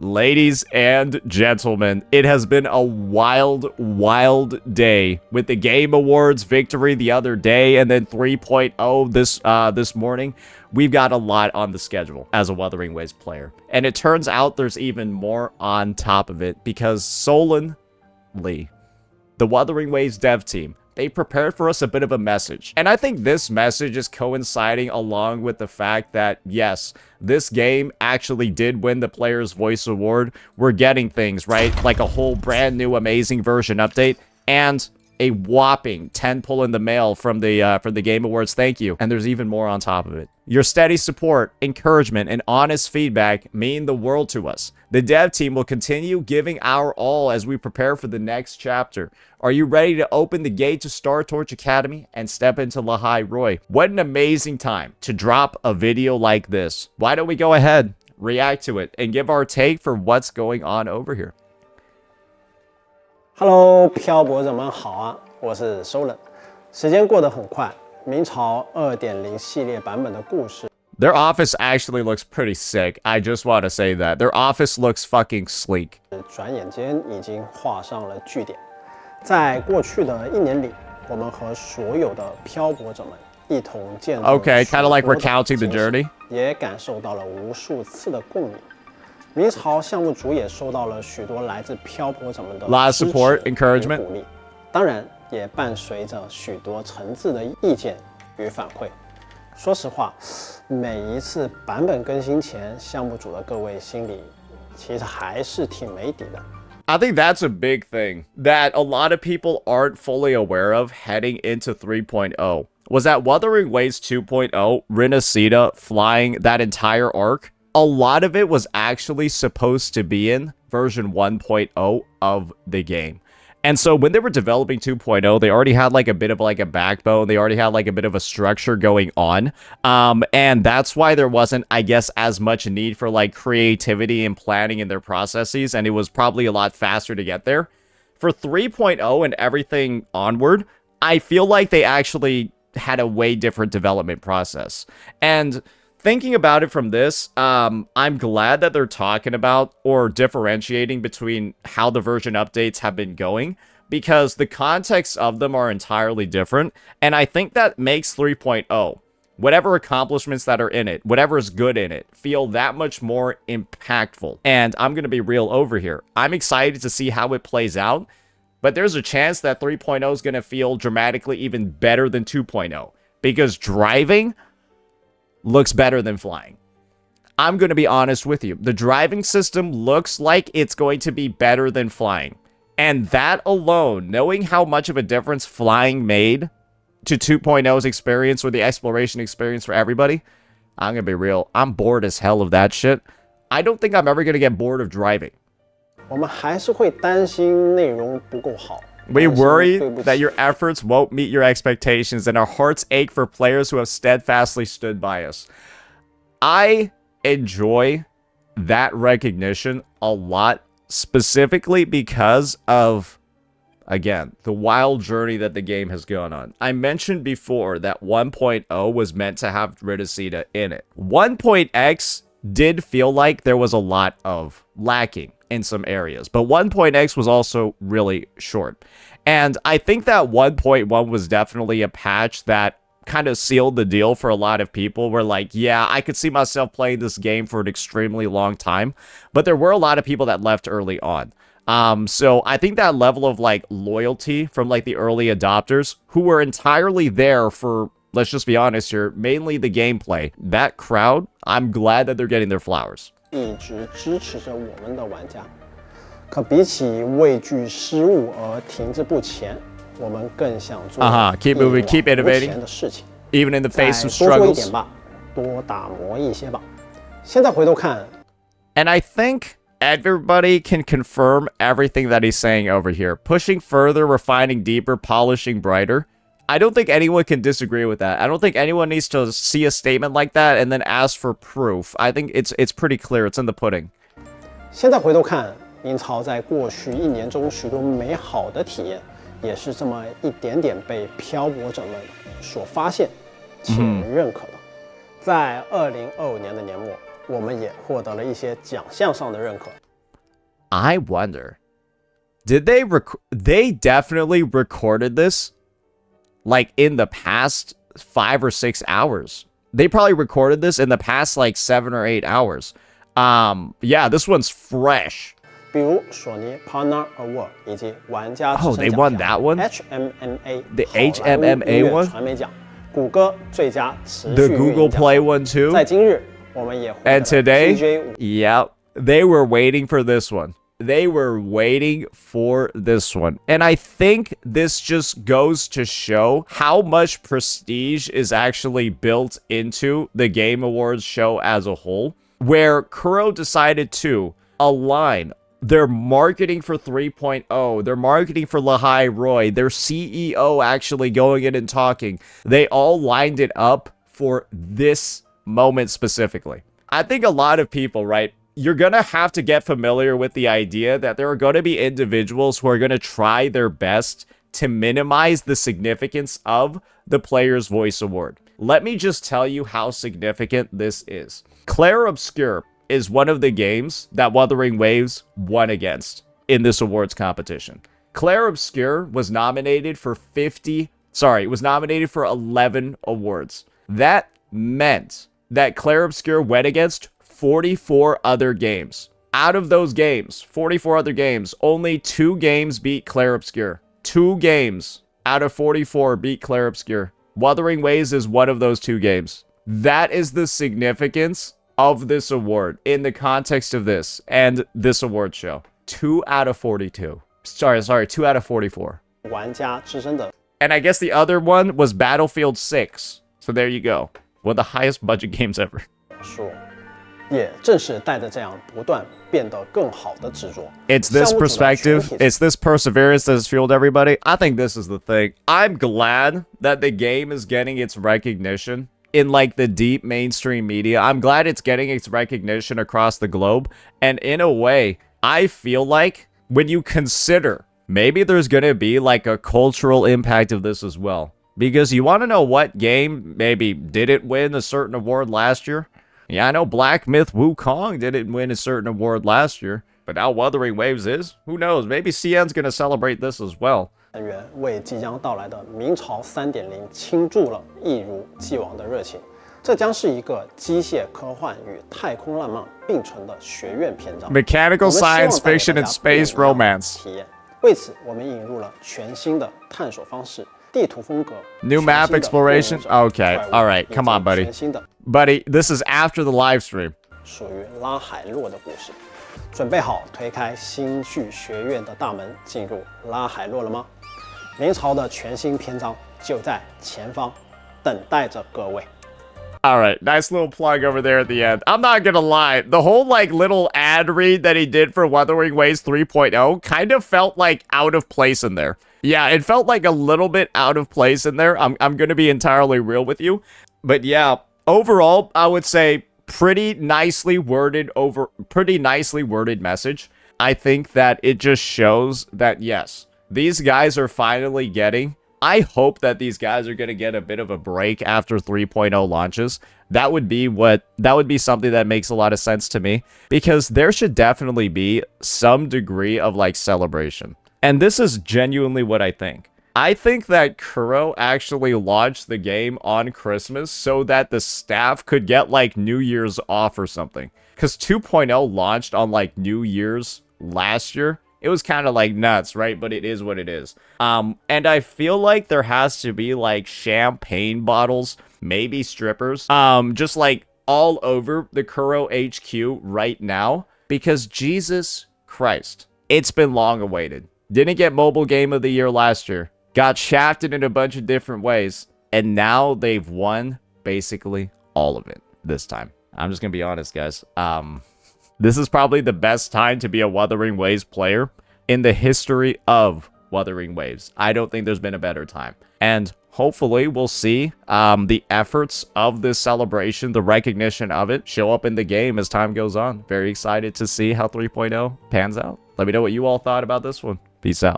Ladies and gentlemen, it has been a wild, wild day with the Game Awards victory the other day and then 3.0 this morning. We've got a lot on the schedule as a Wuthering Waves player. And it turns out there's even more on top of it because Solon Lee, the Wuthering Waves dev team, they prepared for us a bit of a message. And I think this message is coinciding along with the fact that, yes, this game actually did win the Player's Voice Award. We're getting things, right? Like a whole brand new amazing version update and a whopping 10 pull in the mail from the Game Awards. Thank you. And there's even more on top of it. Your steady support, encouragement, and honest feedback mean the world to us. The dev team will continue giving our all as we prepare for the next chapter. Are you ready to open the gate to Star Torch Academy and step into Lahai Roy? What an amazing time to drop a video like this. Why don't we go ahead, react to it, and give our take for what's going on over here. Hello， 漂泊者们好啊，我是 Solon。时间过得很快，明朝 2.0 系列版本的故事。 Their office actually looks pretty sick. I just want to say that. Their office looks fucking sleek. 转眼间已经画上了句点。在过去的1年里，我们和所有的漂泊者们一同见证。Okay, kind of like recounting the journey. 也感受到了无数次的共鸣。明朝项目组也收到了许多来自漂泊者们的 lot of support, encouragement 鼓励，当然也伴随着许多诚挚的意见与反馈。说实话，每一次版本更新前，项目组的各位心里其实还是挺没底的。 I think that's a big thing that a lot of people aren't fully aware of heading into 3.0. Was that Wuthering Waves 2.0, Renacida flying that entire arc? A lot of it was actually supposed to be in version 1.0 of the game. And so when they were developing 2.0, they already had like a bit of like a backbone. They already had like a bit of a structure going on. And that's why there wasn't, I guess, as much need for like creativity and planning in their processes. And it was probably a lot faster to get there. For 3.0 and everything onward, I feel like they actually had a way different development process. And thinking about it from this, I'm glad that they're talking about or differentiating between how the version updates have been going because the context of them are entirely different. And I think that makes 3.0, whatever accomplishments that are in it, whatever is good in it, feel that much more impactful. And I'm going to be real over here. I'm excited to see how it plays out, but there's a chance that 3.0 is going to feel dramatically even better than 2.0 because driving looks better than flying. I'm going to be honest with you. The driving system looks like it's going to be better than flying. And that alone, knowing how much of a difference flying made to 2.0's experience or the exploration experience for everybody, I'm going to be real. I'm bored as hell of that shit. I don't think I'm ever going to get bored of driving. 我们还是会担心内容不够好。 We worry that your efforts won't meet your expectations, and our hearts ache for players who have steadfastly stood by us. I enjoy that recognition a lot, specifically because of, again, the wild journey that the game has gone on. I mentioned before that 1.0 was meant to have Renacida in it. 1.x did feel like there was a lot of lacking in some areas, but 1.x was also really short. And I think that 1.1 was definitely a patch that kind of sealed the deal for a lot of people. Where like, yeah, I could see myself playing this game for an extremely long time, but there were a lot of people that left early on. So I think that level of like loyalty from like the early adopters who were entirely there for, let's just be honest here, mainly the gameplay. That crowd, I'm glad that they're getting their flowers. 一直支持着我们的玩家，可比起畏惧失误而停滞不前，我们更想做 keep moving, keep innovating, 的事情。 even in the face of 再多说一 struggles. 点吧，多打磨一些吧。现在回头看 And I think everybody can confirm everything that he's saying over here. Pushing further, refining deeper, polishing brighter. I don't think anyone can disagree with that. I don't think anyone needs to see a statement like that and then ask for proof. I think it's pretty clear. It's in the pudding. 现在回头看，明朝在过去1年中许多美好的体验，也是这么一点点被漂泊者们所发现且认可的。在2025年的年末，我们也获得了一些奖项上的认可。I wonder, did they definitely recorded this like in the past 5 or 6 hours. They probably recorded this in the past like 7 or 8 hours. Yeah, this one's fresh. 比如索尼 Partner Award 以及玩家之 Oh, 声 they 奖 won 项 that one? HMMA The 好莱坞 HMMA 音乐 one? 传媒奖，谷歌最佳持 The 续运 Google 营奖 Play 项 one too? 在今日，我们也获得 And 了 today? TJ Yep. They were waiting for this one. They were waiting for this one. And I think this just goes to show how much prestige is actually built into the Game Awards show as a whole, where Kuro decided to align their marketing for 3.0, their marketing for Lahai Roy, their CEO actually going in and talking. They all lined it up for this moment specifically. I think a lot of people, right, you're going to have to get familiar with the idea that there are going to be individuals who are going to try their best to minimize the significance of the Player's Voice Award. Let me just tell you how significant this is. Clair Obscur is one of the games that Wuthering Waves won against in this awards competition. Clair Obscur was nominated for 11 awards. That meant that Clair Obscur went against 44 other games. Out of those games, 44 other games, only 2 games beat Clair Obscur. 2 games out of 44 beat Clair Obscur. Wuthering Waves is one of those 2 games. That is the significance of this award in the context of this and this award show. 2 out of 42. Sorry, 2 out of 44. 玩家之声的 And I guess the other one was Battlefield 6. So there you go. One of the highest budget games ever. 数，也正是带着这样不断变得更好的执着。 It's this 项目组的 perspective, 全体 it's this perseverance that has fueled everybody. I think this is the thing. I'm glad that the game is getting its recognition in like the deep mainstream media. I'm glad it's getting its recognition across the globe. And in a way, I feel like when you consider maybe there's going to be like a cultural impact of this as well. Because you want to know what game maybe didn't win a certain award last year? Yeah, I know Black Myth Wukong didn't win a certain award last year. But now Wuthering Waves is? Who knows? Maybe CN's going to celebrate this as well. 成员为即将到来的明朝3.0倾注了一如既往的热情。这将是一个机械科幻与太空浪漫并存的学院篇章。 Mechanical science fiction and space romance. 体验。为此，我们引入了全新的探索方式、地图风格、 New map exploration? Okay, alright, come on, buddy. 全新的 Buddy, this is after the live stream. 属于拉海洛的故事。准备好推开新剧学院的大门，进入拉海洛了吗？明朝的全新篇章就在前方，等待着各位。 Alright, nice little plug over there at the end. I'm not gonna lie, the whole like little ad read that he did for Wuthering Waves 3.0 kind of felt like out of place in there. Yeah, it felt like a little bit out of place in there. I'm gonna be entirely real with you. But yeah, overall, I would say pretty nicely worded message. I think that it just shows that yes, these guys are finally getting. I hope that these guys are going to get a bit of a break after 3.0 launches. That would be something that makes a lot of sense to me, because there should definitely be some degree of like celebration. And this is genuinely what I think. I think that Kuro actually launched the game on Christmas so that the staff could get like New Year's off or something. Because 2.0 launched on like New Year's last year. It was kind of like nuts, right? But it is what it is. And I feel like there has to be like champagne bottles, maybe strippers, just like all over the Kuro HQ right now, because Jesus Christ, it's been long awaited. Didn't get Mobile Game of the Year last year. Got shafted in a bunch of different ways. And now they've won basically all of it this time. I'm just going to be honest, guys. This is probably the best time to be a Wuthering Waves player in the history of Wuthering Waves. I don't think there's been a better time. And hopefully we'll see the efforts of this celebration, the recognition of it, show up in the game as time goes on. Very excited to see how 3.0 pans out. Let me know what you all thought about this one. Peace out.